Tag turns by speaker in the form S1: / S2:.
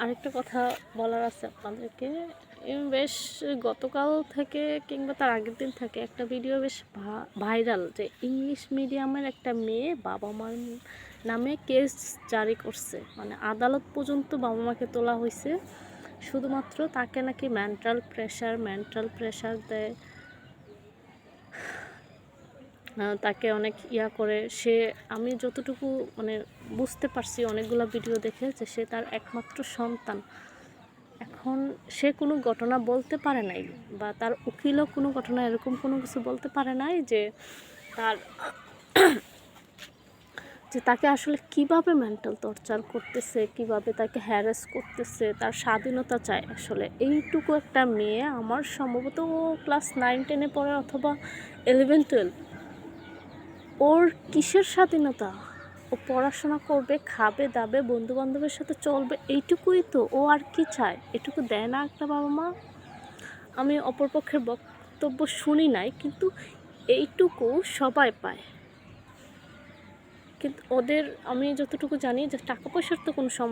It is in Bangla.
S1: আরেকটা কথা বলার আছে আপনাদেরকে। বেশ গতকাল থেকে কিংবা তার আগের দিন থেকে একটা ভিডিও বেশ ভাইরাল, যে ইংলিশ মিডিয়ামের একটা মেয়ে বাবা মার নামে কেস জারি করছে, মানে আদালত পর্যন্ত বাবা মাকে তোলা হয়েছে। শুধুমাত্র তাকে নাকি মেন্টাল প্রেশার দেয়, তাকে অনেক করে। আমি যতটুকু মানে বুঝতে পারছি অনেকগুলো ভিডিও দেখে, যে সে তার একমাত্র সন্তান। এখন সে কোনো ঘটনা বলতে পারে নাই, বা তার উকিলও কোনো ঘটনা এরকম কোনো কিছু বলতে পারে নাই যে তাকে আসলে কিভাবে মেন্টাল টর্চার করতেছে, কিভাবে তাকে হ্যারাস করতেছে। তার স্বাধীনতা চায় আসলে। এইটুকু একটা মেয়ে, আমার সম্ভবত ও ক্লাস 9-10-এ পড়ে অথবা 11-12। ওর কিসের স্বাধীনতা? ও পড়াশোনা করবে, খাবে দাবে, বন্ধুবান্ধবের সাথে চলবে, এইটুকুই তো। ও আর কি চায়? এটুকু দেয় না একটা বাবা মা? আমি অপরপক্ষের বক্তব্য শুনি নাই, কিন্তু এইটুকু সবাই পায়। কিন্তু ওদের, আমি যতটুকু জানি, যে টাকা পয়সার তো কোনো সমস্যা